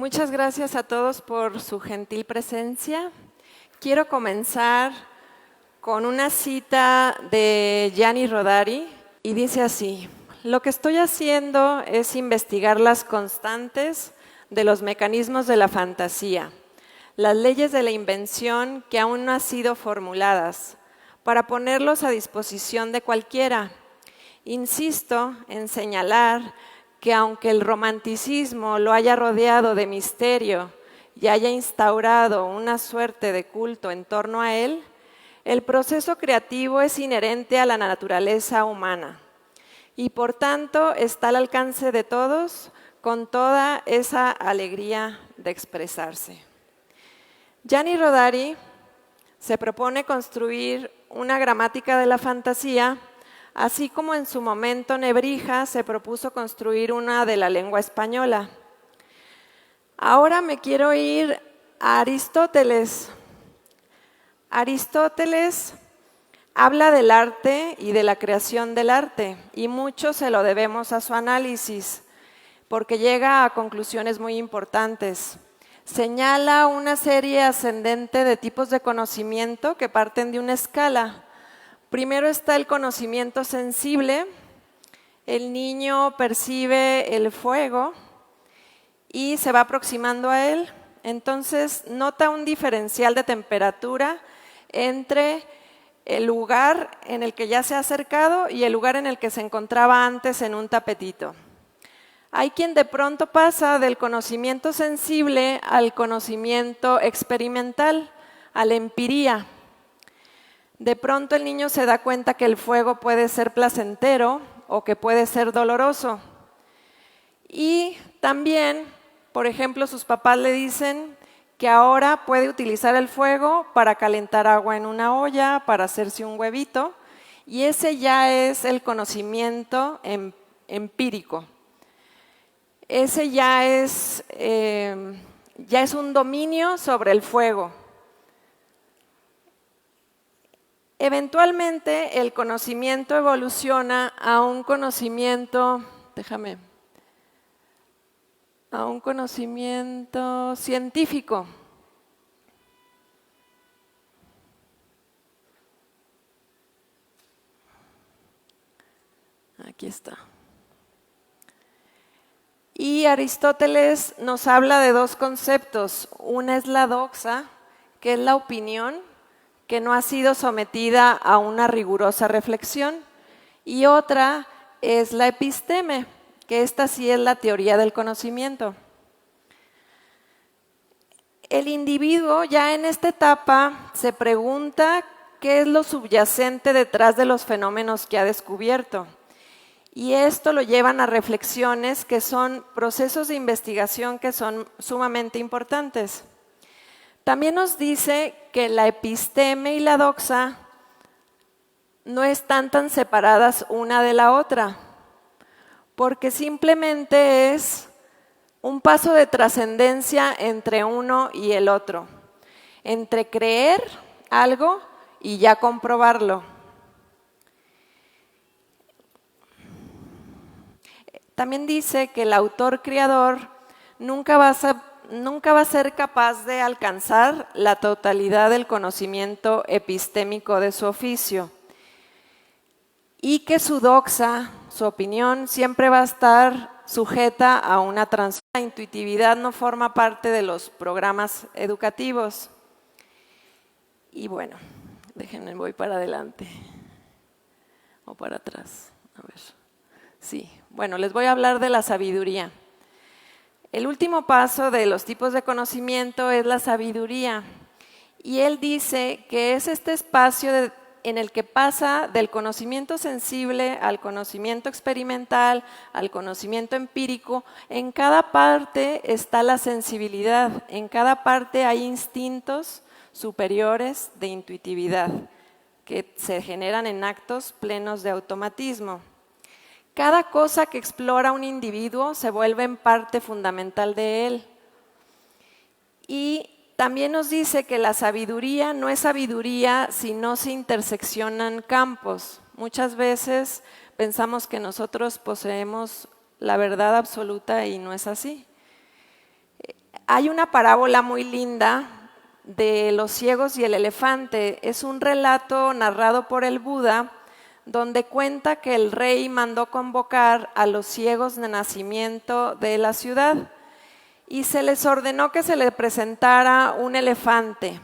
Muchas gracias a todos por su gentil presencia. Quiero comenzar con una cita de Gianni Rodari y dice así: lo que estoy haciendo es investigar las constantes de los mecanismos de la fantasía, las leyes de la invención que aún no han sido formuladas, para ponerlos a disposición de cualquiera. Insisto en señalar que aunque el romanticismo lo haya rodeado de misterio y haya instaurado una suerte de culto en torno a él, el proceso creativo es inherente a la naturaleza humana y por tanto está al alcance de todos con toda esa alegría de expresarse. Gianni Rodari se propone construir una gramática de la fantasía, así como en su momento Nebrija se propuso construir una de la lengua española. Ahora me quiero ir a Aristóteles. Aristóteles habla del arte y de la creación del arte, y mucho se lo debemos a su análisis, porque llega a conclusiones muy importantes. Señala una serie ascendente de tipos de conocimiento que parten de una escala. Primero está el conocimiento sensible. El niño percibe el fuego y se va aproximando a él. Entonces nota un diferencial de temperatura entre el lugar en el que ya se ha acercado y el lugar en el que se encontraba antes en un tapetito. Hay quien de pronto pasa del conocimiento sensible al conocimiento experimental, a la empiría. De pronto el niño se da cuenta que el fuego puede ser placentero o que puede ser doloroso. Y también, por ejemplo, sus papás le dicen que ahora puede utilizar el fuego para calentar agua en una olla, para hacerse un huevito, y ese ya es el conocimiento empírico. Ese ya es un dominio sobre el fuego. Eventualmente el conocimiento evoluciona a un conocimiento, científico. Aquí está. Y Aristóteles nos habla de dos conceptos. Una es la doxa, que es la opinión que no ha sido sometida a una rigurosa reflexión, y otra es la episteme, que esta sí es la teoría del conocimiento. El individuo ya en esta etapa se pregunta qué es lo subyacente detrás de los fenómenos que ha descubierto. Y esto lo llevan a reflexiones que son procesos de investigación que son sumamente importantes. También nos dice que la episteme y la doxa no están tan separadas una de la otra, porque simplemente es un paso de trascendencia entre uno y el otro, entre creer algo y ya comprobarlo. También dice que el autor creador nunca va a ser capaz de alcanzar la totalidad del conocimiento epistémico de su oficio y que su doxa, su opinión, siempre va a estar sujeta a una transformación. La intuitividad no forma parte de los programas educativos. Y bueno, déjenme, voy para adelante o para atrás. A ver. Sí, bueno, les voy a hablar de la sabiduría. El último paso de los tipos de conocimiento es la sabiduría. Y él dice que es este espacio en el que pasa del conocimiento sensible al conocimiento experimental, al conocimiento empírico. En cada parte está la sensibilidad, en cada parte hay instintos superiores de intuitividad que se generan en actos plenos de automatismo. Cada cosa que explora un individuo se vuelve en parte fundamental de él. Y también nos dice que la sabiduría no es sabiduría si no se interseccionan campos. Muchas veces pensamos que nosotros poseemos la verdad absoluta y no es así. Hay una parábola muy linda de los ciegos y el elefante. Es un relato narrado por el Buda donde cuenta que el rey mandó convocar a los ciegos de nacimiento de la ciudad y se les ordenó que se le presentara un elefante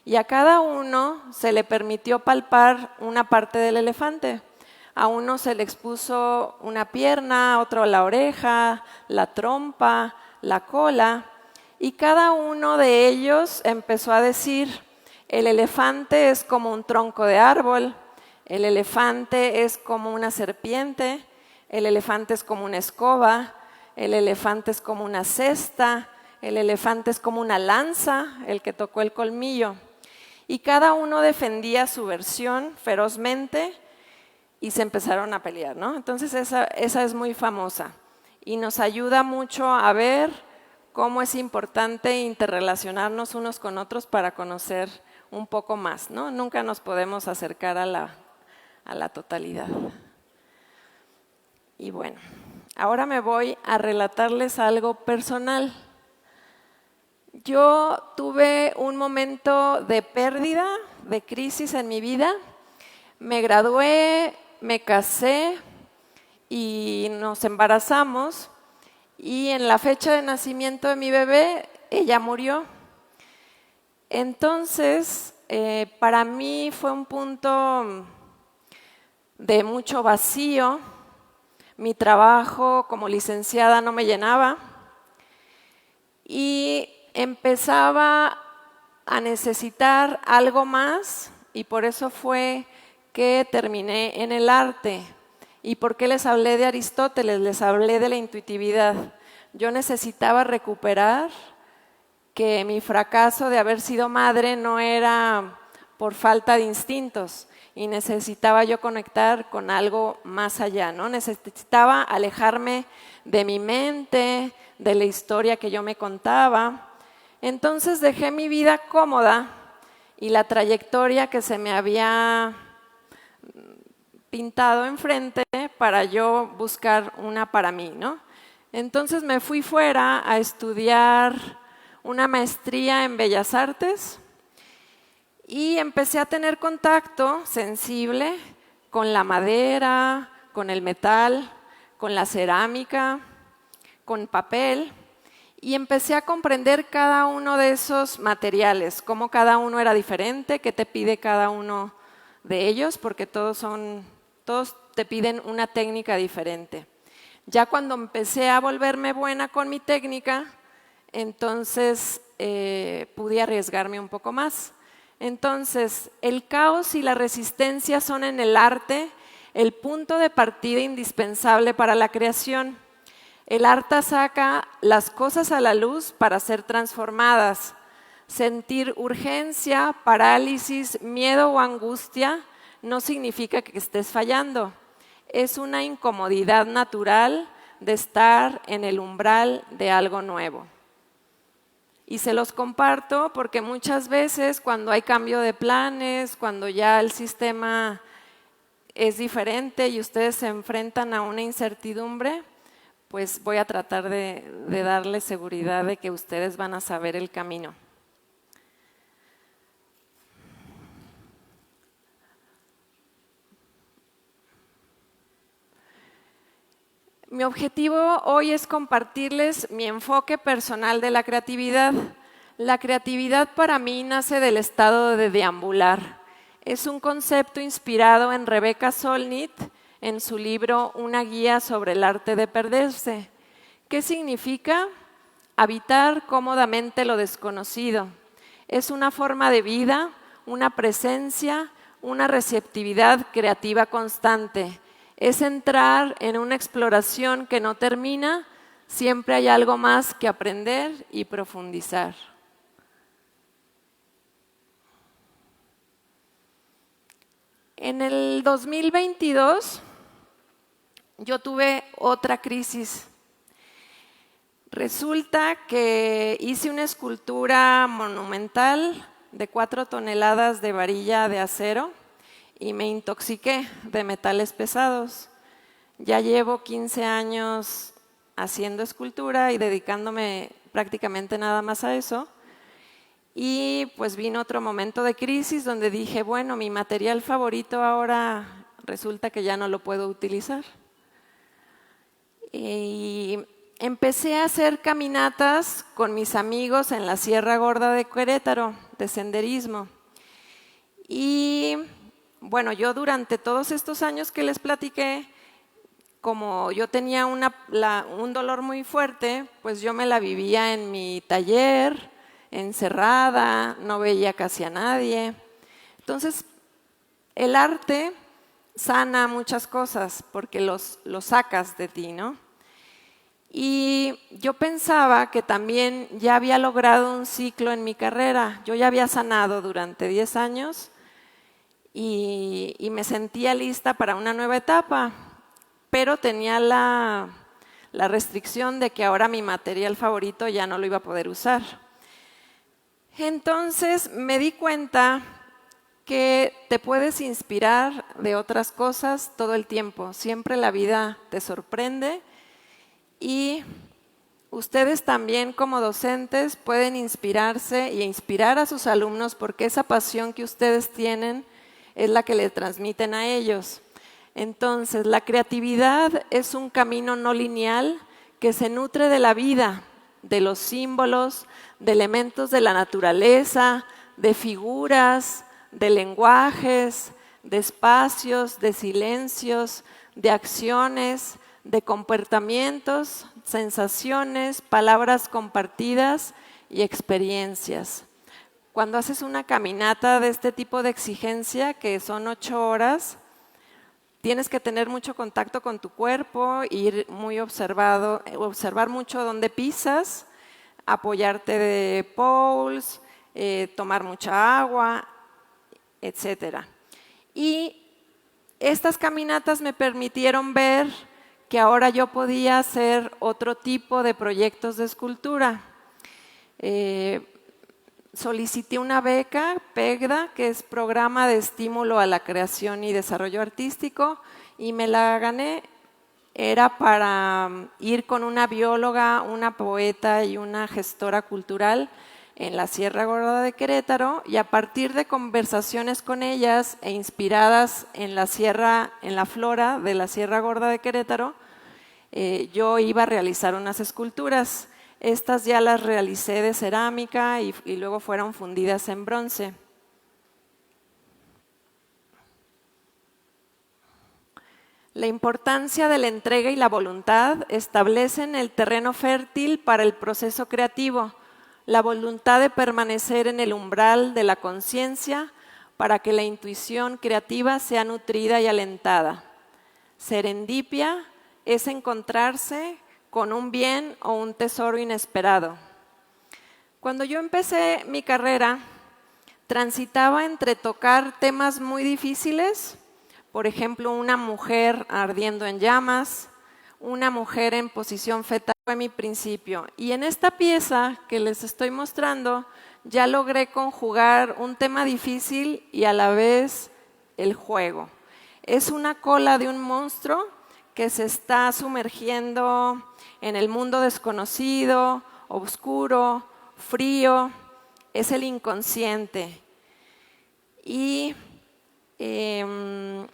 y a cada uno se le permitió palpar una parte del elefante. A uno se le expuso una pierna, a otro la oreja, la trompa, la cola, y cada uno de ellos empezó a decir: el elefante es como un tronco de árbol, el elefante es como una serpiente, el elefante es como una escoba, el elefante es como una cesta, el elefante es como una lanza, el que tocó el colmillo. Y cada uno defendía su versión ferozmente y se empezaron a pelear, ¿no? Entonces esa es muy famosa y nos ayuda mucho a ver cómo es importante interrelacionarnos unos con otros para conocer un poco más, ¿no? Nunca nos podemos acercar a la totalidad. Y bueno, ahora me voy a relatarles algo personal. Yo tuve un momento de pérdida, de crisis en mi vida. Me gradué, me casé y nos embarazamos. Y en la fecha de nacimiento de mi bebé, ella murió. Entonces, para mí fue un punto de mucho vacío. Mi trabajo como licenciada no me llenaba y empezaba a necesitar algo más, y por eso fue que terminé en el arte. ¿Y por qué les hablé de Aristóteles? Les hablé de la intuitividad. Yo necesitaba recuperar que mi fracaso de haber sido madre no era por falta de instintos, y necesitaba yo conectar con algo más allá, ¿no? Necesitaba alejarme de mi mente, de la historia que yo me contaba. Entonces dejé mi vida cómoda y la trayectoria que se me había pintado enfrente para yo buscar una para mí, ¿no? Entonces me fui fuera a estudiar una maestría en Bellas Artes y empecé a tener contacto sensible con la madera, con el metal, con la cerámica, con papel, y empecé a comprender cada uno de esos materiales, cómo cada uno era diferente, qué te pide cada uno de ellos, porque todos te piden una técnica diferente. Ya cuando empecé a volverme buena con mi técnica, entonces pude arriesgarme un poco más. Entonces, el caos y la resistencia son en el arte el punto de partida indispensable para la creación. El arte saca las cosas a la luz para ser transformadas. Sentir urgencia, parálisis, miedo o angustia no significa que estés fallando. Es una incomodidad natural de estar en el umbral de algo nuevo. Y se los comparto porque muchas veces cuando hay cambio de planes, cuando ya el sistema es diferente y ustedes se enfrentan a una incertidumbre, pues voy a tratar de darles seguridad de que ustedes van a saber el camino. Mi objetivo hoy es compartirles mi enfoque personal de la creatividad. La creatividad para mí nace del estado de deambular. Es un concepto inspirado en Rebecca Solnit en su libro Una guía sobre el arte de perderse. ¿Qué significa? Habitar cómodamente lo desconocido. Es una forma de vida, una presencia, una receptividad creativa constante. Es entrar en una exploración que no termina, siempre hay algo más que aprender y profundizar. En el 2022 yo tuve otra crisis. Resulta que hice una escultura monumental de 4 toneladas de varilla de acero y me intoxiqué de metales pesados. Ya llevo 15 años haciendo escultura y dedicándome prácticamente nada más a eso. Y pues vino otro momento de crisis donde dije, bueno, mi material favorito ahora resulta que ya no lo puedo utilizar. Y empecé a hacer caminatas con mis amigos en la Sierra Gorda de Querétaro, de senderismo. Y bueno, yo durante todos estos años que les platiqué, como yo tenía un dolor muy fuerte, pues yo me la vivía en mi taller, encerrada, no veía casi a nadie. Entonces, el arte sana muchas cosas porque los sacas de ti, ¿no? Y yo pensaba que también ya había logrado un ciclo en mi carrera. Yo ya había sanado durante 10 años y me sentía lista para una nueva etapa, pero tenía la restricción de que ahora mi material favorito ya no lo iba a poder usar. Entonces me di cuenta que te puedes inspirar de otras cosas todo el tiempo. Siempre la vida te sorprende y ustedes también como docentes pueden inspirarse e inspirar a sus alumnos porque esa pasión que ustedes tienen es la que le transmiten a ellos. Entonces, la creatividad es un camino no lineal que se nutre de la vida, de los símbolos, de elementos de la naturaleza, de figuras, de lenguajes, de espacios, de silencios, de acciones, de comportamientos, sensaciones, palabras compartidas y experiencias. Cuando haces una caminata de este tipo de exigencia, que son 8 horas, tienes que tener mucho contacto con tu cuerpo, ir muy observar mucho dónde pisas, apoyarte de poles, tomar mucha agua, etc. Y estas caminatas me permitieron ver que ahora yo podía hacer otro tipo de proyectos de escultura. Solicité una beca, PEGDA, que es Programa de Estímulo a la Creación y Desarrollo Artístico, y me la gané. Era para ir con una bióloga, una poeta y una gestora cultural en la Sierra Gorda de Querétaro, y a partir de conversaciones con ellas e inspiradas en la flora de la Sierra Gorda de Querétaro, yo iba a realizar unas esculturas. Estas ya las realicé de cerámica y luego fueron fundidas en bronce. La importancia de la entrega y la voluntad establecen el terreno fértil para el proceso creativo, la voluntad de permanecer en el umbral de la conciencia para que la intuición creativa sea nutrida y alentada. Serendipia es encontrarse con un bien o un tesoro inesperado. Cuando yo empecé mi carrera, transitaba entre tocar temas muy difíciles, por ejemplo, una mujer ardiendo en llamas, una mujer en posición fetal, fue mi principio. Y en esta pieza que les estoy mostrando, ya logré conjugar un tema difícil y a la vez el juego. Es una cola de un monstruo que se está sumergiendo en el mundo desconocido, oscuro, frío, es el inconsciente. Y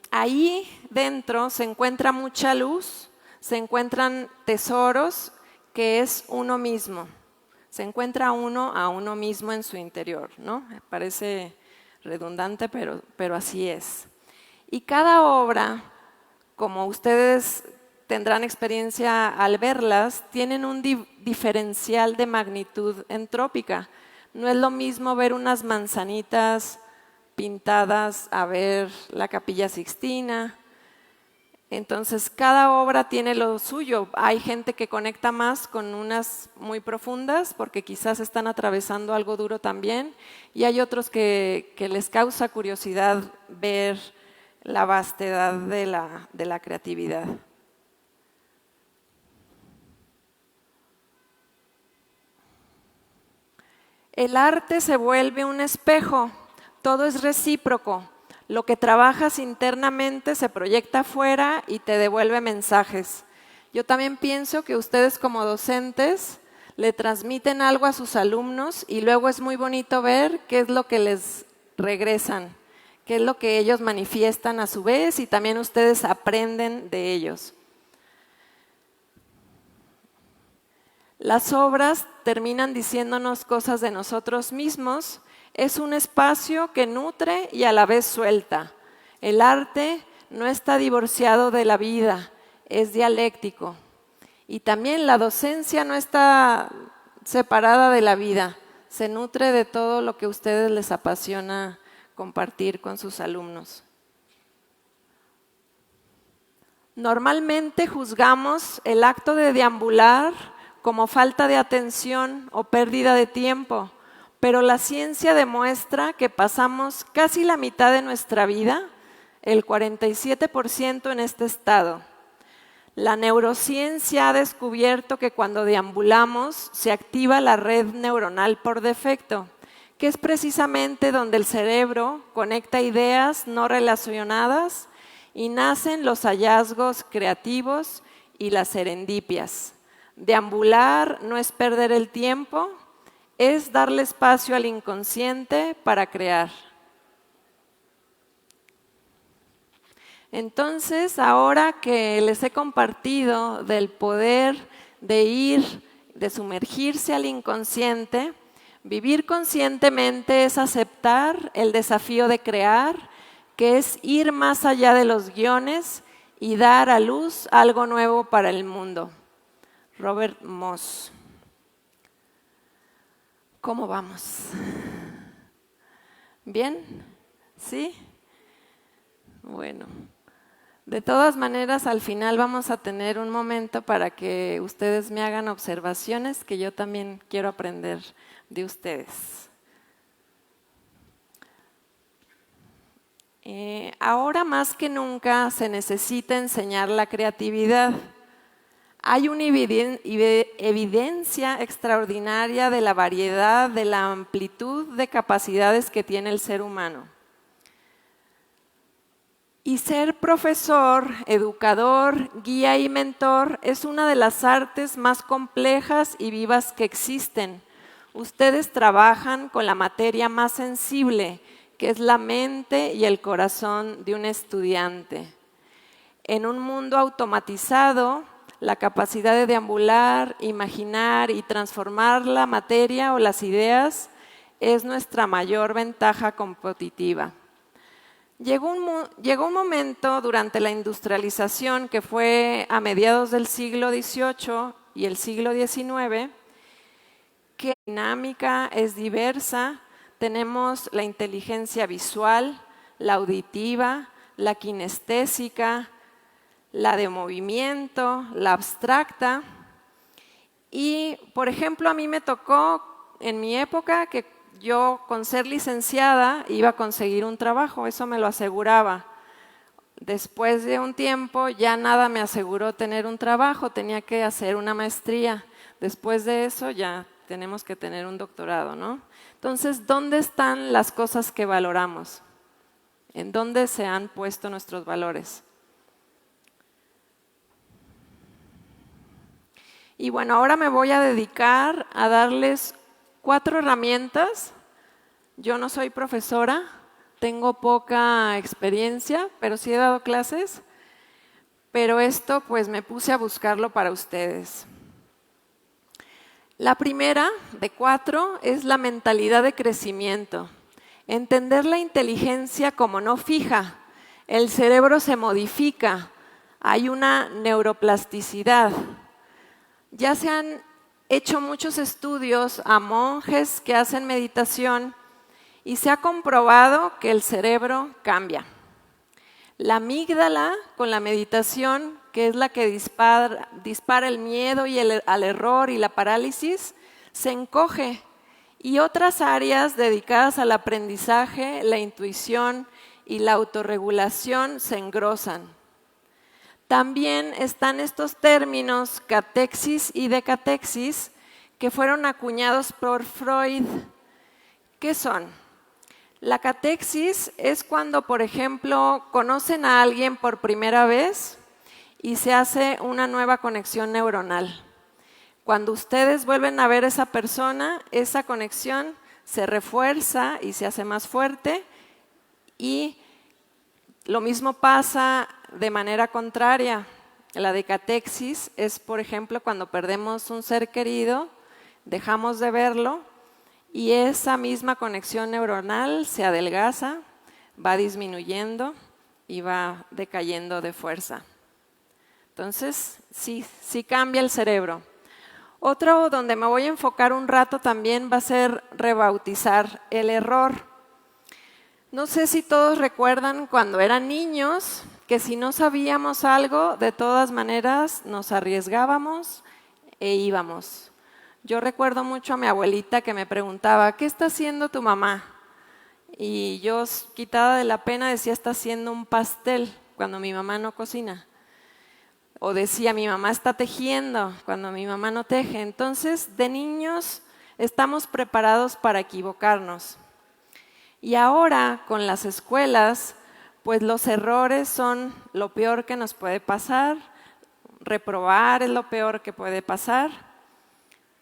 ahí dentro se encuentra mucha luz, se encuentran tesoros que es uno mismo. Se encuentra uno a uno mismo en su interior, ¿no? Parece redundante, pero así es. Y cada obra, como ustedes tendrán experiencia al verlas, tienen un diferencial de magnitud entrópica. No es lo mismo ver unas manzanitas pintadas a ver la Capilla Sixtina. Entonces, cada obra tiene lo suyo. Hay gente que conecta más con unas muy profundas porque quizás están atravesando algo duro también, y hay otros que les causa curiosidad ver la vastedad de la creatividad. El arte se vuelve un espejo, todo es recíproco. Lo que trabajas internamente se proyecta afuera y te devuelve mensajes. Yo también pienso que ustedes como docentes le transmiten algo a sus alumnos y luego es muy bonito ver qué es lo que les regresan, qué es lo que ellos manifiestan a su vez y también ustedes aprenden de ellos. Las obras terminan diciéndonos cosas de nosotros mismos. Es un espacio que nutre y a la vez suelta. El arte no está divorciado de la vida, es dialéctico. Y también la docencia no está separada de la vida, se nutre de todo lo que a ustedes les apasiona compartir con sus alumnos. Normalmente juzgamos el acto de deambular como falta de atención o pérdida de tiempo, pero la ciencia demuestra que pasamos casi la mitad de nuestra vida, el 47% en este estado. La neurociencia ha descubierto que cuando deambulamos se activa la red neuronal por defecto, que es precisamente donde el cerebro conecta ideas no relacionadas y nacen los hallazgos creativos y las serendipias. Deambular no es perder el tiempo, es darle espacio al inconsciente para crear. Entonces, ahora que les he compartido del poder de sumergirse al inconsciente, vivir conscientemente es aceptar el desafío de crear, que es ir más allá de los guiones y dar a luz algo nuevo para el mundo. Robert Moss. ¿Cómo vamos? ¿Bien? ¿Sí? Bueno. De todas maneras, al final vamos a tener un momento para que ustedes me hagan observaciones que yo también quiero aprender de ustedes. Ahora más que nunca se necesita enseñar la creatividad. Hay una evidencia extraordinaria de la variedad, de la amplitud de capacidades que tiene el ser humano. Y ser profesor, educador, guía y mentor es una de las artes más complejas y vivas que existen. Ustedes trabajan con la materia más sensible, que es la mente y el corazón de un estudiante. En un mundo automatizado, la capacidad de deambular, imaginar y transformar la materia o las ideas es nuestra mayor ventaja competitiva. Llegó un momento durante la industrialización, que fue a mediados del siglo XVIII y el siglo XIX, que la dinámica es diversa. Tenemos la inteligencia visual, la auditiva, la kinestésica, la de movimiento, la abstracta. Y, por ejemplo, a mí me tocó en mi época que yo, con ser licenciada, iba a conseguir un trabajo, eso me lo aseguraba. Después de un tiempo ya nada me aseguró tener un trabajo, tenía que hacer una maestría. Después de eso ya tenemos que tener un doctorado, ¿no? Entonces, ¿dónde están las cosas que valoramos? ¿En dónde se han puesto nuestros valores? Y bueno, ahora me voy a dedicar a darles 4 herramientas. Yo no soy profesora, tengo poca experiencia, pero sí he dado clases. Pero esto pues me puse a buscarlo para ustedes. La primera de 4 es la mentalidad de crecimiento. Entender la inteligencia como no fija. El cerebro se modifica, hay una neuroplasticidad. Ya se han hecho muchos estudios a monjes que hacen meditación y se ha comprobado que el cerebro cambia. La amígdala con la meditación, que es la que dispara el miedo y al error y la parálisis, se encoge. Y otras áreas dedicadas al aprendizaje, la intuición y la autorregulación se engrosan. También están estos términos catexis y decatexis que fueron acuñados por Freud. ¿Qué son? La catexis es cuando, por ejemplo, conocen a alguien por primera vez y se hace una nueva conexión neuronal. Cuando ustedes vuelven a ver a esa persona, esa conexión se refuerza y se hace más fuerte, y lo mismo pasa de manera contraria. La decatexis es, por ejemplo, cuando perdemos un ser querido, dejamos de verlo y esa misma conexión neuronal se adelgaza, va disminuyendo y va decayendo de fuerza. Entonces, sí cambia el cerebro. Otro donde me voy a enfocar un rato también va a ser rebautizar el error. No sé si todos recuerdan cuando eran niños que si no sabíamos algo, de todas maneras nos arriesgábamos e íbamos. Yo recuerdo mucho a mi abuelita que me preguntaba, ¿qué está haciendo tu mamá? Y yo, quitada de la pena, decía, está haciendo un pastel, cuando mi mamá no cocina. O decía, mi mamá está tejiendo, cuando mi mamá no teje. Entonces, de niños estamos preparados para equivocarnos. Y ahora, con las escuelas, pues los errores son lo peor que nos puede pasar, reprobar es lo peor que puede pasar,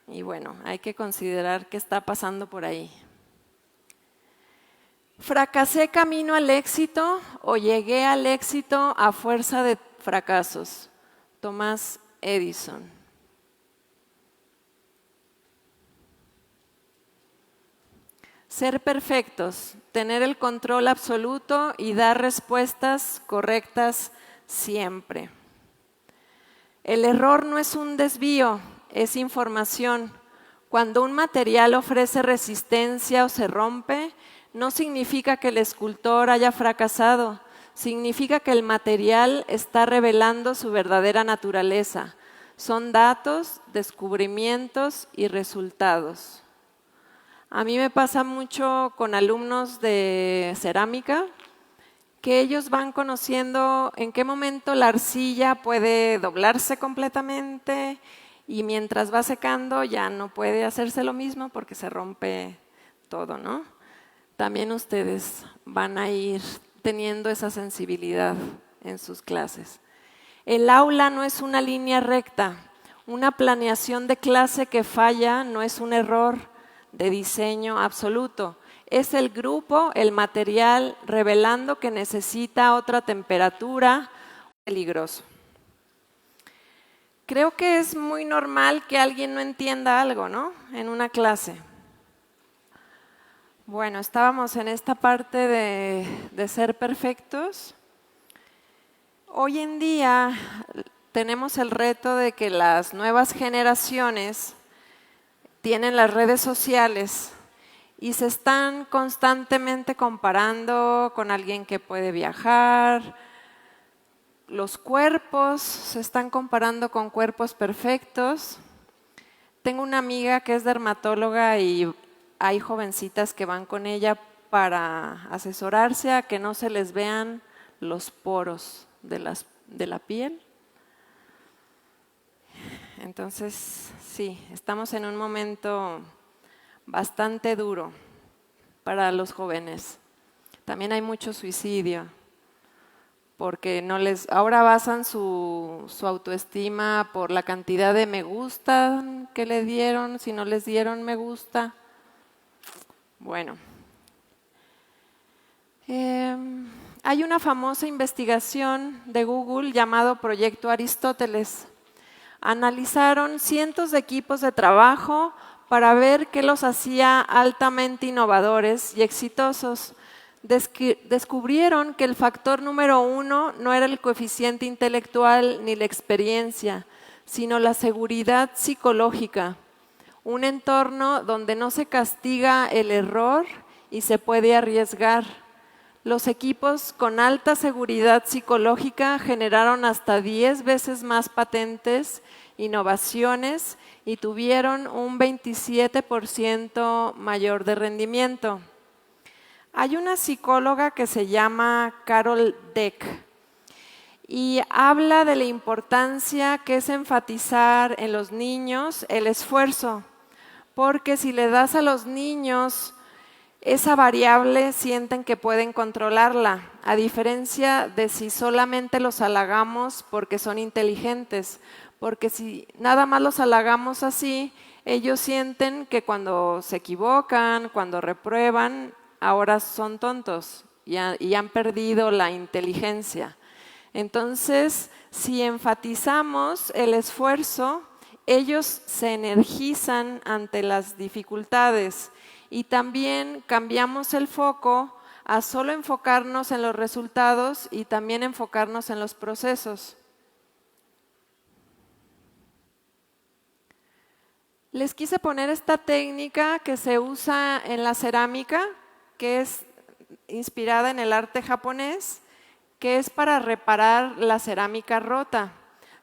y bueno, hay que considerar qué está pasando por ahí. ¿Fracasé camino al éxito o llegué al éxito a fuerza de fracasos? Thomas Edison. Ser perfectos, tener el control absoluto y dar respuestas correctas siempre. El error no es un desvío, es información. Cuando un material ofrece resistencia o se rompe, no significa que el escultor haya fracasado, significa que el material está revelando su verdadera naturaleza. Son datos, descubrimientos y resultados. A mí me pasa mucho con alumnos de cerámica, que ellos van conociendo en qué momento la arcilla puede doblarse completamente y mientras va secando ya no puede hacerse lo mismo porque se rompe todo, ¿no? También ustedes van a ir teniendo esa sensibilidad en sus clases. El aula no es una línea recta. Una planeación de clase que falla no es un error de diseño absoluto. Es el grupo, el material, revelando que necesita otra temperatura, peligroso. Creo que es muy normal que alguien no entienda algo, ¿no? En una clase. Bueno, estábamos en esta parte de ser perfectos. Hoy en día tenemos el reto de que las nuevas generaciones tienen las redes sociales y se están constantemente comparando con alguien que puede viajar. Los cuerpos se están comparando con cuerpos perfectos. Tengo una amiga que es dermatóloga y hay jovencitas que van con ella para asesorarse a que no se les vean los poros de la piel. Entonces, sí, estamos en un momento bastante duro para los jóvenes. También hay mucho suicidio, porque ahora basan su autoestima por la cantidad de me gusta que le dieron, si no les dieron me gusta. Bueno, hay una famosa investigación de Google llamado Proyecto Aristóteles. Analizaron cientos de equipos de trabajo para ver qué los hacía altamente innovadores y exitosos. Descubrieron que el factor número 1 no era el coeficiente intelectual ni la experiencia, sino la seguridad psicológica. Un entorno donde no se castiga el error y se puede arriesgar. Los equipos con alta seguridad psicológica generaron hasta 10 veces más patentes, innovaciones y tuvieron un 27% mayor de rendimiento. Hay una psicóloga que se llama Carol Dweck y habla de la importancia que es enfatizar en los niños el esfuerzo, porque si le das a los niños esa variable sienten que pueden controlarla, a diferencia de si solamente los halagamos porque son inteligentes, porque si nada más los halagamos así, ellos sienten que cuando se equivocan, cuando reprueban, ahora son tontos y han perdido la inteligencia. Entonces, si enfatizamos el esfuerzo, ellos se energizan ante las dificultades y también cambiamos el foco a solo enfocarnos en los resultados y también enfocarnos en los procesos. Les quise poner esta técnica que se usa en la cerámica, que es inspirada en el arte japonés, que es para reparar la cerámica rota.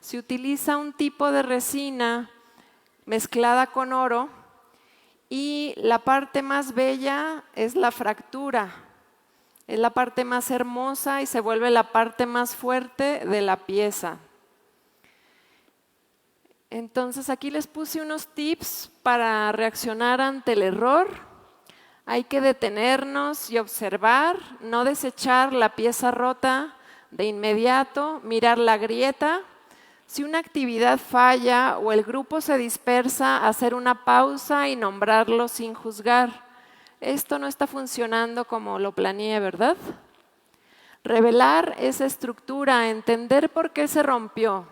Se utiliza un tipo de resina mezclada con oro y la parte más bella es la fractura. Es la parte más hermosa y se vuelve la parte más fuerte de la pieza. Entonces aquí les puse unos tips para reaccionar ante el error. Hay que detenernos y observar, no desechar la pieza rota de inmediato, mirar la grieta. Si una actividad falla o el grupo se dispersa, hacer una pausa y nombrarlo sin juzgar. Esto no está funcionando como lo planeé, ¿verdad? Revelar esa estructura, entender por qué se rompió.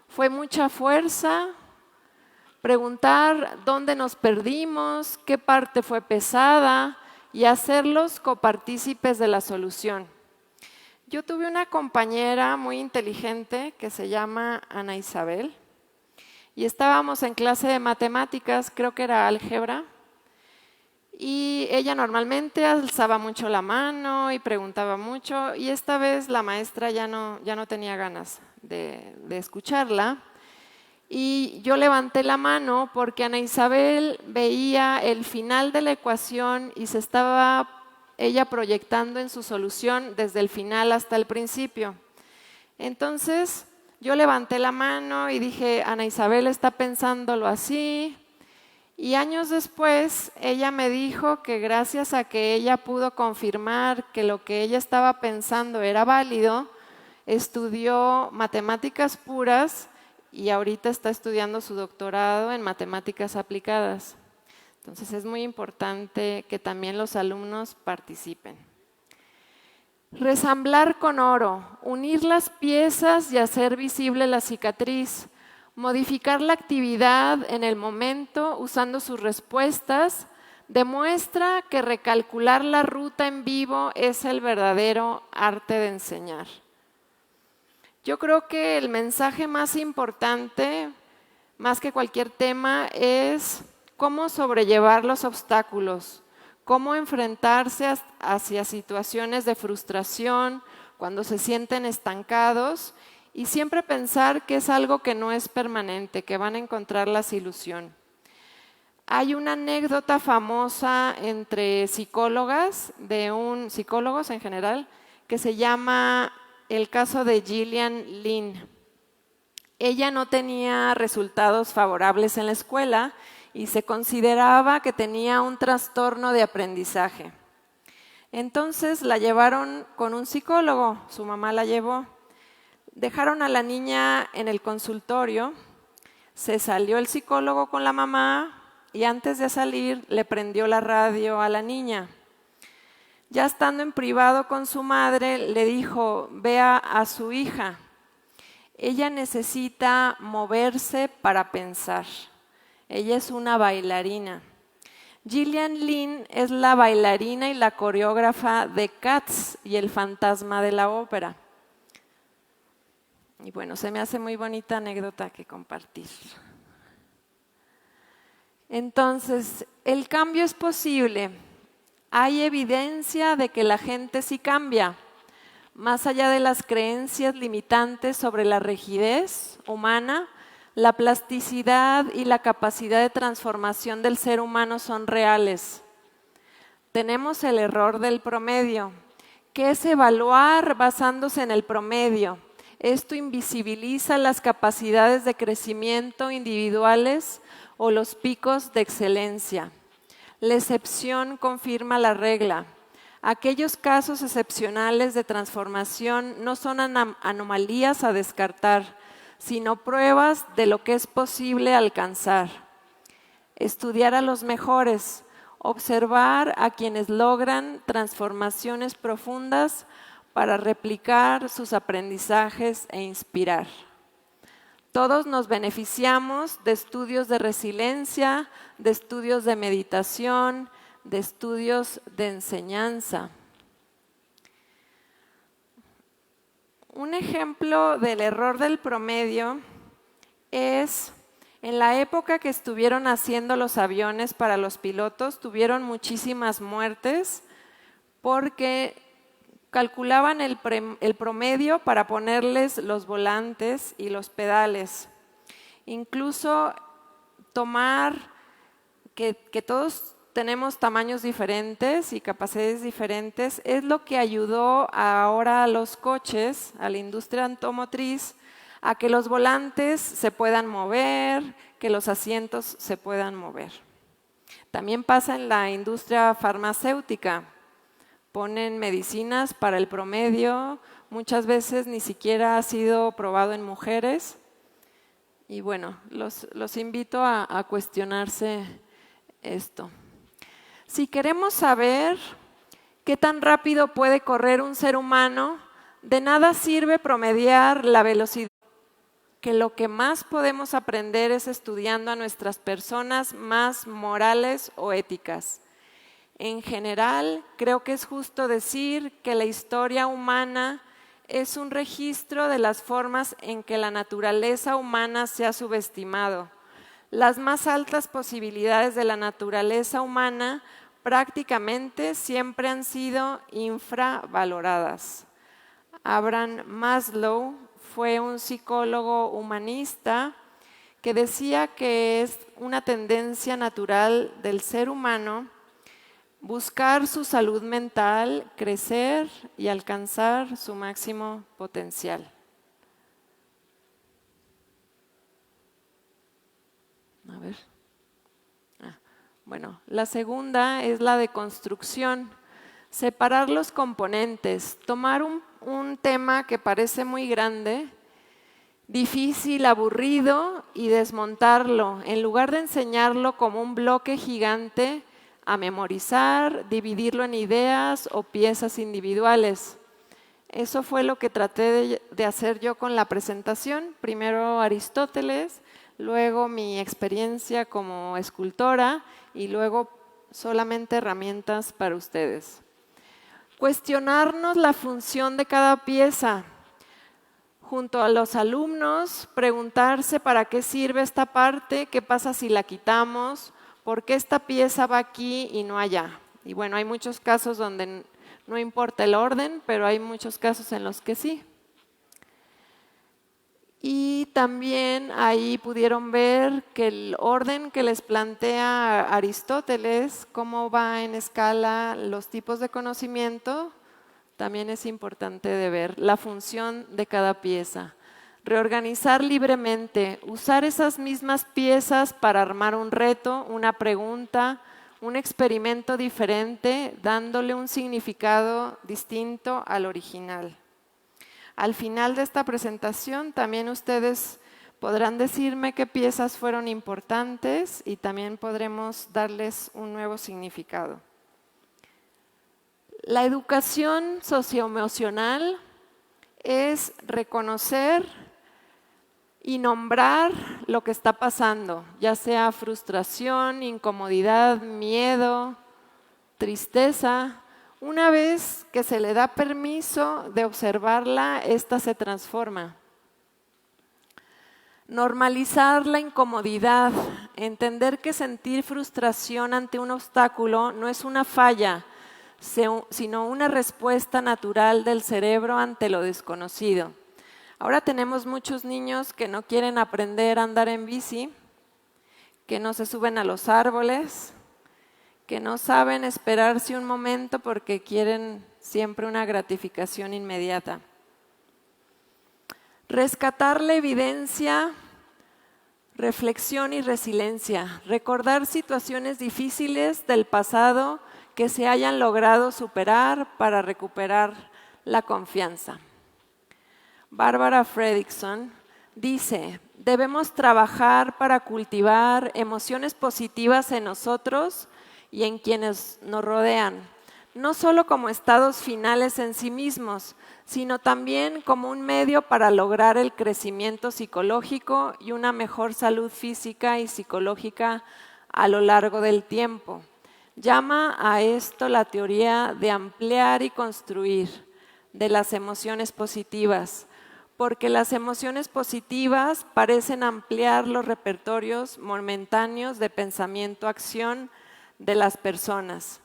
¿Fue mucha fuerza? Preguntar dónde nos perdimos, qué parte fue pesada y hacerlos copartícipes de la solución. Yo tuve una compañera muy inteligente que se llama Ana Isabel y estábamos en clase de matemáticas, creo que era álgebra, y ella normalmente alzaba mucho la mano y preguntaba mucho y esta vez la maestra ya no tenía ganas de escucharla. Y yo levanté la mano porque Ana Isabel veía el final de la ecuación y se estaba ella proyectando en su solución desde el final hasta el principio. Entonces yo levanté la mano y dije, Ana Isabel está pensándolo así. Y años después ella me dijo que gracias a que ella pudo confirmar que lo que ella estaba pensando era válido, estudió matemáticas puras y ahorita está estudiando su doctorado en matemáticas aplicadas. Entonces es muy importante que también los alumnos participen. Resamblar con oro, unir las piezas y hacer visible la cicatriz, modificar la actividad en el momento usando sus respuestas, demuestra que recalcular la ruta en vivo es el verdadero arte de enseñar. Yo creo que el mensaje más importante, más que cualquier tema, es cómo sobrellevar los obstáculos, cómo enfrentarse hacia situaciones de frustración cuando se sienten estancados y siempre pensar que es algo que no es permanente, que van a encontrar la solución. Hay una anécdota famosa entre psicólogos en general, que se llama el caso de Gillian Lynn. Ella no tenía resultados favorables en la escuela y se consideraba que tenía un trastorno de aprendizaje. Entonces la llevaron con un psicólogo, su mamá la llevó. Dejaron a la niña en el consultorio, se salió el psicólogo con la mamá y antes de salir le prendió la radio a la niña. Ya estando en privado con su madre, le dijo, vea a su hija. Ella necesita moverse para pensar. Ella es una bailarina. Gillian Lynn es la bailarina y la coreógrafa de Cats y el fantasma de la ópera. Y bueno, se me hace muy bonita anécdota que compartir. Entonces, el cambio es posible. Hay evidencia de que la gente sí cambia, más allá de las creencias limitantes sobre la rigidez humana, la plasticidad y la capacidad de transformación del ser humano son reales. Tenemos el error del promedio, que es evaluar basándose en el promedio. Esto invisibiliza las capacidades de crecimiento individuales o los picos de excelencia. La excepción confirma la regla. Aquellos casos excepcionales de transformación no son anomalías a descartar, sino pruebas de lo que es posible alcanzar. Estudiar a los mejores, observar a quienes logran transformaciones profundas para replicar sus aprendizajes e inspirar. Todos nos beneficiamos de estudios de resiliencia, de estudios de meditación, de estudios de enseñanza. Un ejemplo del error del promedio es, en la época que estuvieron haciendo los aviones para los pilotos, tuvieron muchísimas muertes porque calculaban el promedio para ponerles los volantes y los pedales. Incluso tomar que todos tenemos tamaños diferentes y capacidades diferentes, es lo que ayudó ahora a los coches, a la industria automotriz, a que los volantes se puedan mover, que los asientos se puedan mover. También pasa en la industria farmacéutica. Ponen medicinas para el promedio, muchas veces ni siquiera ha sido probado en mujeres. Y bueno, los invito a cuestionarse esto. Si queremos saber qué tan rápido puede correr un ser humano, de nada sirve promediar la velocidad, que lo que más podemos aprender es estudiando a nuestras personas más morales o éticas. En general, creo que es justo decir que la historia humana es un registro de las formas en que la naturaleza humana se ha subestimado. Las más altas posibilidades de la naturaleza humana prácticamente siempre han sido infravaloradas. Abraham Maslow fue un psicólogo humanista que decía que es una tendencia natural del ser humano buscar su salud mental, crecer y alcanzar su máximo potencial. A ver. Bueno, la segunda es la de construcción. Separar los componentes, tomar un tema que parece muy grande, difícil, aburrido y desmontarlo. En lugar de enseñarlo como un bloque gigante, a memorizar, dividirlo en ideas o piezas individuales. Eso fue lo que traté de hacer yo con la presentación. Primero Aristóteles, luego mi experiencia como escultora y luego solamente herramientas para ustedes. Cuestionarnos la función de cada pieza. Junto a los alumnos, preguntarse para qué sirve esta parte, qué pasa si la quitamos, por qué esta pieza va aquí y no allá. Y bueno, hay muchos casos donde no importa el orden, pero hay muchos casos en los que sí. Y también ahí pudieron ver que el orden que les plantea Aristóteles, cómo va en escala los tipos de conocimiento, también es importante de ver la función de cada pieza. Reorganizar libremente, usar esas mismas piezas para armar un reto, una pregunta, un experimento diferente, dándole un significado distinto al original. Al final de esta presentación también ustedes podrán decirme qué piezas fueron importantes y también podremos darles un nuevo significado. La educación socioemocional es reconocer y nombrar lo que está pasando, ya sea frustración, incomodidad, miedo, tristeza. Una vez que se le da permiso de observarla, esta se transforma. Normalizar la incomodidad, entender que sentir frustración ante un obstáculo no es una falla, sino una respuesta natural del cerebro ante lo desconocido. Ahora tenemos muchos niños que no quieren aprender a andar en bici, que no se suben a los árboles, que no saben esperarse un momento porque quieren siempre una gratificación inmediata. Rescatar la evidencia, Reflexión y resiliencia. Recordar situaciones difíciles del pasado que se hayan logrado superar para recuperar la confianza. Bárbara Fredrickson dice, debemos trabajar para cultivar emociones positivas en nosotros y en quienes nos rodean, no solo como estados finales en sí mismos, sino también como un medio para lograr el crecimiento psicológico y una mejor salud física y psicológica a lo largo del tiempo. Llama a esto la teoría de ampliar y construir de las emociones positivas, porque las emociones positivas parecen ampliar los repertorios momentáneos de pensamiento-acción de las personas.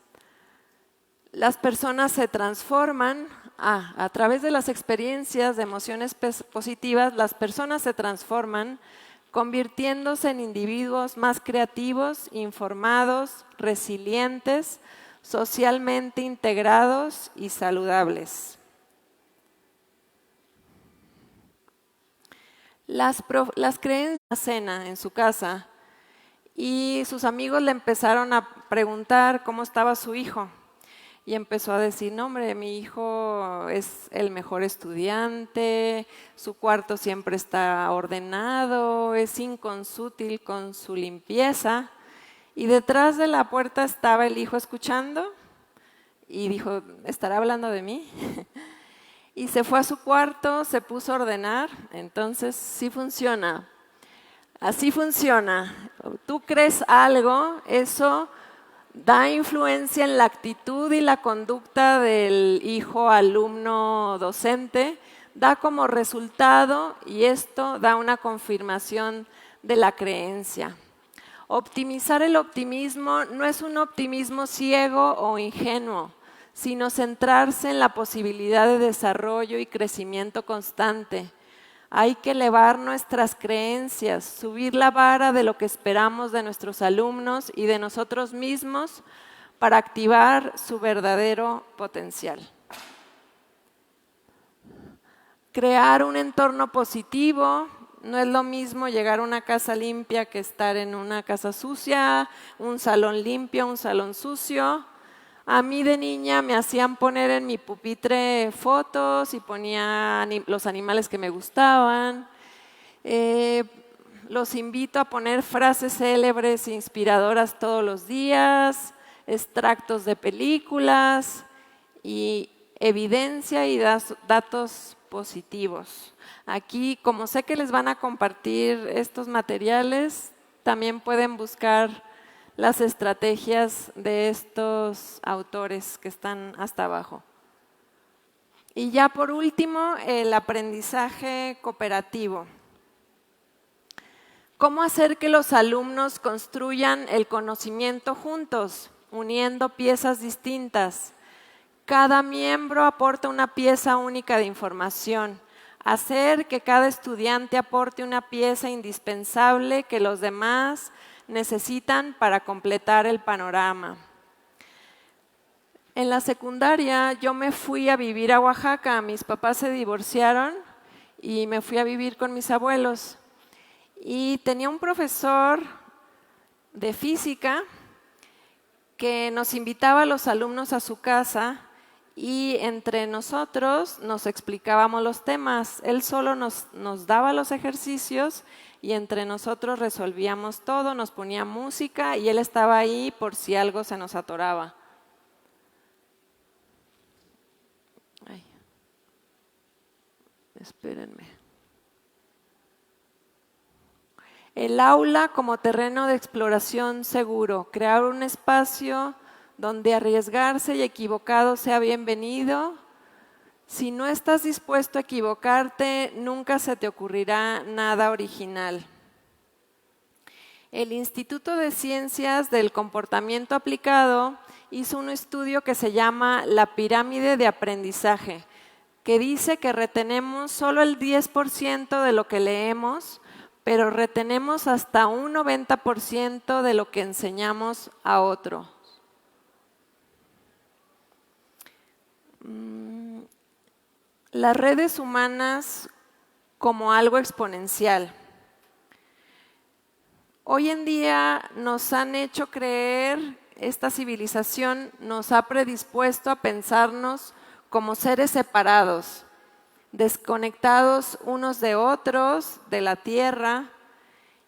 Las personas se transforman, a través de las experiencias de emociones positivas, las personas se transforman convirtiéndose en individuos más creativos, informados, resilientes, socialmente integrados y saludables. Las creencias en la cena en su casa y sus amigos le empezaron a preguntar cómo estaba su hijo. Y empezó a decir, no hombre, mi hijo es el mejor estudiante, su cuarto siempre está ordenado, es inconsútil con su limpieza. Y detrás de la puerta estaba el hijo escuchando y dijo, ¿estará hablando de mí? Y se fue a su cuarto, se puso a ordenar, entonces sí funciona. Así funciona. Tú crees algo, eso da influencia en la actitud y la conducta del hijo, alumno, docente, da como resultado y esto da una confirmación de la creencia. Optimizar el optimismo no es un optimismo ciego o ingenuo, sino centrarse en la posibilidad de desarrollo y crecimiento constante. Hay que elevar nuestras creencias, subir la vara de lo que esperamos de nuestros alumnos y de nosotros mismos para activar su verdadero potencial. Crear un entorno positivo, no es lo mismo llegar a una casa limpia que estar en una casa sucia, un salón limpio, un salón sucio. A mí de niña me hacían poner en mi pupitre fotos y ponía los animales que me gustaban. Los invito a poner frases célebres e inspiradoras todos los días, extractos de películas y evidencia y datos positivos. Aquí, como sé que les van a compartir estos materiales, también pueden buscar las estrategias de estos autores que están hasta abajo. Y ya por último, el aprendizaje cooperativo. ¿Cómo hacer que los alumnos construyan el conocimiento juntos, uniendo piezas distintas? Cada miembro aporta una pieza única de información. Hacer que cada estudiante aporte una pieza indispensable que los demás necesitan para completar el panorama. En la secundaria yo me fui a vivir a Oaxaca, mis papás se divorciaron y me fui a vivir con mis abuelos. Y tenía un profesor de física que nos invitaba a los alumnos a su casa y entre nosotros nos explicábamos los temas. Él solo nos daba los ejercicios y entre nosotros resolvíamos todo, nos ponía música y él estaba ahí por si algo se nos atoraba. Ay. Espérenme. El aula como terreno de exploración seguro, crear un espacio donde arriesgarse y equivocado sea bienvenido. Si no estás dispuesto a equivocarte, nunca se te ocurrirá nada original. El Instituto de Ciencias del Comportamiento Aplicado hizo un estudio que se llama la pirámide de aprendizaje, que dice que retenemos solo el 10% de lo que leemos, pero retenemos hasta un 90% de lo que enseñamos a otro. Las redes humanas como algo exponencial. hoy en día nos han hecho creer, esta civilización nos ha predispuesto a pensarnos como seres separados, desconectados unos de otros, de la tierra.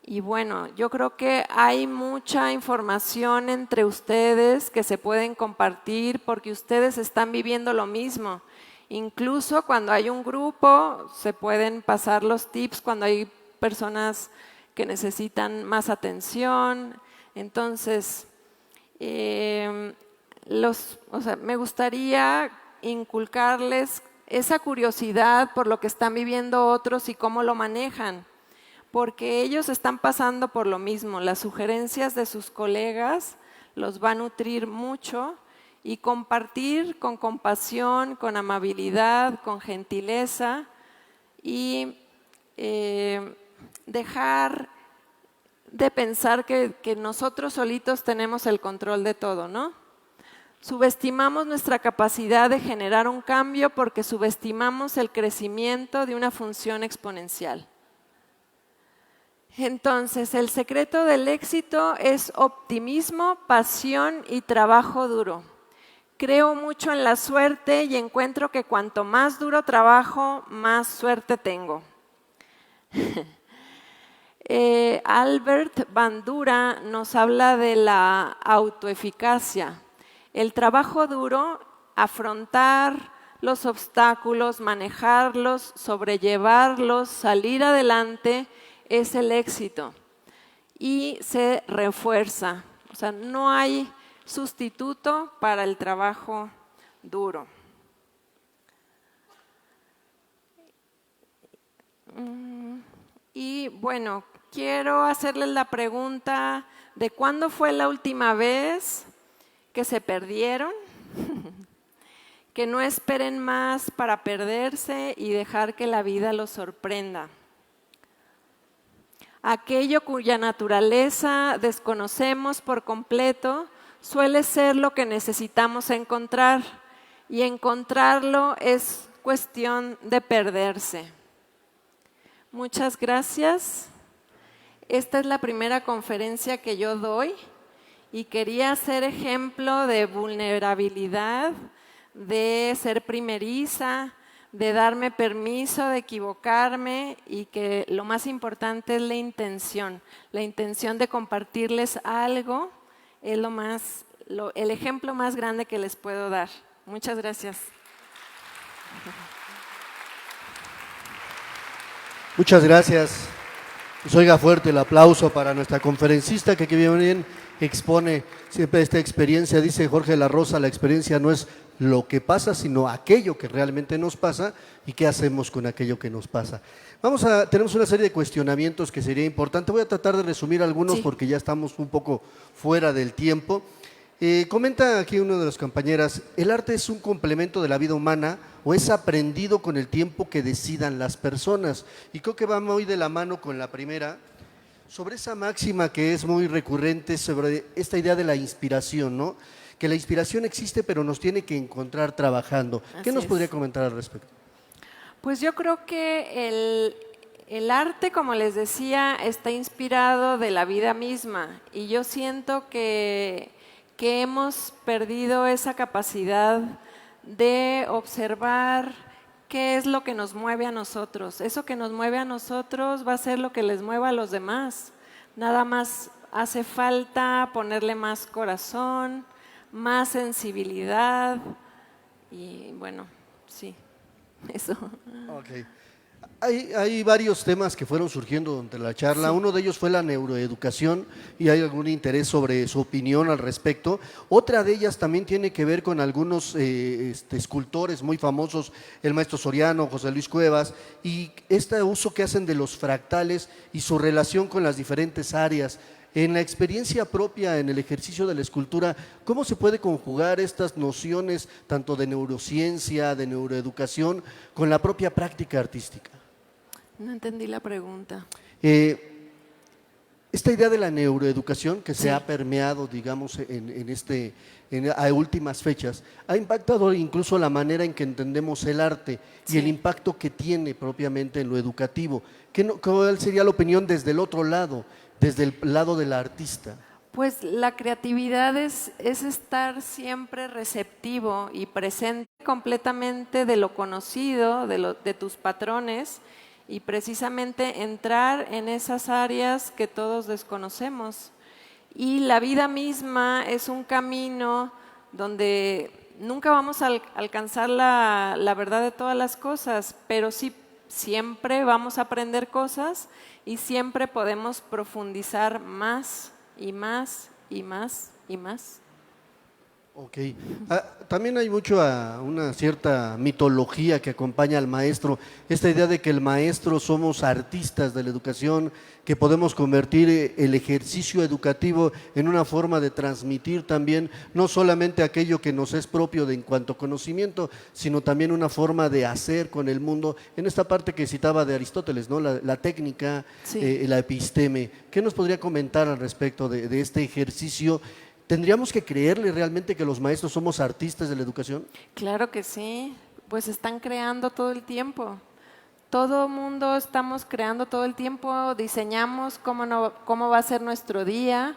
Y bueno, yo creo que hay mucha información entre ustedes que se pueden compartir porque ustedes están viviendo lo mismo. Incluso cuando hay un grupo, se pueden pasar los tips cuando hay personas que necesitan más atención. Entonces, me gustaría inculcarles esa curiosidad por lo que están viviendo otros y cómo lo manejan, porque ellos están pasando por lo mismo. Las sugerencias de sus colegas los va a nutrir mucho, y compartir con compasión, con amabilidad, con gentileza, y dejar de pensar que nosotros solitos tenemos el control de todo, ¿no? Subestimamos nuestra capacidad de generar un cambio porque subestimamos el crecimiento de una función exponencial. Entonces, el secreto del éxito es optimismo, pasión y trabajo duro. Creo mucho en la suerte y encuentro que cuanto más duro trabajo, más suerte tengo. Albert Bandura nos habla de la autoeficacia. El trabajo duro, afrontar los obstáculos, manejarlos, sobrellevarlos, salir adelante, es el éxito. Y se refuerza. O sea, no hay sustituto para el trabajo duro. Y bueno, quiero hacerles la pregunta de cuándo fue la última vez que se perdieron, que no esperen más para perderse y dejar que la vida los sorprenda. Aquello cuya naturaleza desconocemos por completo suele ser lo que necesitamos encontrar, y encontrarlo es cuestión de perderse. Muchas gracias. Esta es la primera conferencia que yo doy y quería ser ejemplo de vulnerabilidad, de ser primeriza, de darme permiso de equivocarme, y que lo más importante es la intención de compartirles algo. Es el ejemplo más grande que les puedo dar. Muchas gracias. Muchas gracias. Pues oiga fuerte el aplauso para nuestra conferencista que bien expone siempre esta experiencia. Dice Jorge de la Rosa, la experiencia no es lo que pasa, sino aquello que realmente nos pasa y qué hacemos con aquello que nos pasa. Tenemos una serie de cuestionamientos que sería importante. Voy a tratar de resumir algunos porque ya estamos un poco fuera del tiempo. Comenta aquí una de las compañeras, ¿el arte es un complemento de la vida humana o es aprendido con el tiempo que decidan las personas? Y creo que va muy de la mano con la primera, sobre esa máxima que es muy recurrente, sobre esta idea de la inspiración, ¿no? Que la inspiración existe, pero nos tiene que encontrar trabajando. ¿Qué nos podría comentar al respecto? Pues yo creo que el arte, como les decía, está inspirado de la vida misma, y yo siento que hemos perdido esa capacidad de observar qué es lo que nos mueve a nosotros. Eso que nos mueve a nosotros va a ser lo que les mueva a los demás. Nada más hace falta ponerle más corazón, más sensibilidad, y bueno, sí, eso. Okay. Hay varios temas que fueron surgiendo durante la charla. Uno de ellos fue la neuroeducación y hay algún interés sobre su opinión al respecto. Otra de ellas también tiene que ver con algunos escultores muy famosos, el maestro Soriano, José Luis Cuevas, y este uso que hacen de los fractales y su relación con las diferentes áreas. En la experiencia propia, en el ejercicio de la escultura, ¿cómo se puede conjugar estas nociones tanto de neurociencia, de neuroeducación, con la propia práctica artística? No entendí la pregunta. esta idea de la neuroeducación que se Sí. ha permeado, digamos, a últimas fechas, ha impactado incluso la manera en que entendemos el arte y Sí. el impacto que tiene propiamente en lo educativo. ¿Cuál sería la opinión desde el otro lado, desde el lado del artista? Pues la creatividad es estar siempre receptivo y presente completamente de lo conocido, de tus patrones, y precisamente entrar en esas áreas que todos desconocemos. Y la vida misma es un camino donde nunca vamos a alcanzar la verdad de todas las cosas, pero sí siempre vamos a aprender cosas y siempre podemos profundizar más y más y más y más. Ok. También hay una cierta mitología que acompaña al maestro, esta idea de que el maestro somos artistas de la educación, que podemos convertir el ejercicio educativo en una forma de transmitir también no solamente aquello que nos es propio en cuanto a conocimiento, sino también una forma de hacer con el mundo, en esta parte que citaba de Aristóteles, ¿no? La técnica, Sí. la episteme. ¿Qué nos podría comentar al respecto de este ejercicio? ¿Tendríamos que creerle realmente que los maestros somos artistas de la educación? Claro que sí, pues están creando todo el tiempo. Todo mundo estamos creando todo el tiempo, diseñamos cómo va a ser nuestro día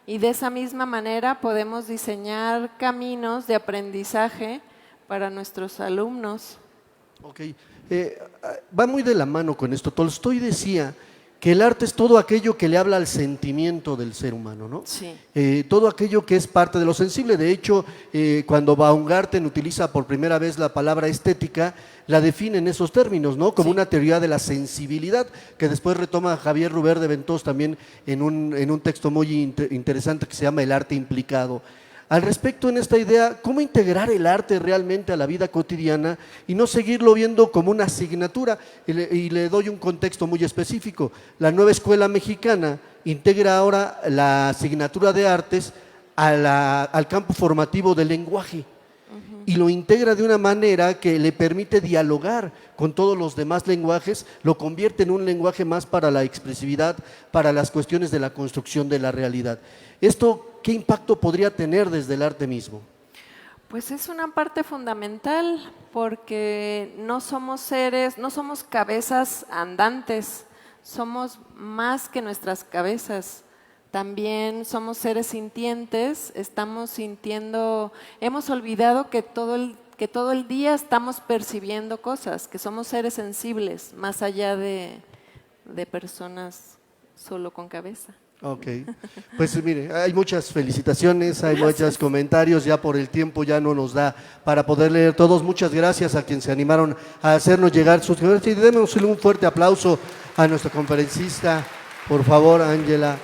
y de esa misma manera podemos diseñar caminos de aprendizaje para nuestros alumnos. Ok, va muy de la mano con esto. Tolstoy decía que el arte es todo aquello que le habla al sentimiento del ser humano, ¿no? Sí. Todo aquello que es parte de lo sensible. De hecho, cuando Baumgarten utiliza por primera vez la palabra estética, la define en esos términos, ¿no? Como Sí. una teoría de la sensibilidad, que después retoma Javier Ruber de Ventós también en un texto muy interesante que se llama El arte implicado. Al respecto, en esta idea, ¿cómo integrar el arte realmente a la vida cotidiana y no seguirlo viendo como una asignatura? Y le doy un contexto muy específico. La nueva escuela mexicana integra ahora la asignatura de artes al campo formativo del lenguaje y lo integra de una manera que le permite dialogar con todos los demás lenguajes, lo convierte en un lenguaje más para la expresividad, para las cuestiones de la construcción de la realidad. ¿Esto qué impacto podría tener desde el arte mismo? Pues es una parte fundamental porque no somos seres, no somos cabezas andantes, somos más que nuestras cabezas. También somos seres sintientes, estamos sintiendo, hemos olvidado que todo el día estamos percibiendo cosas, que somos seres sensibles, más allá de personas solo con cabeza. Ok, pues mire, hay muchas felicitaciones, hay muchos comentarios, ya por el tiempo ya no nos da para poder leer todos. Muchas gracias a quienes se animaron a hacernos llegar sus comentarios y démosle un fuerte aplauso a nuestra conferencista, por favor, Ángela.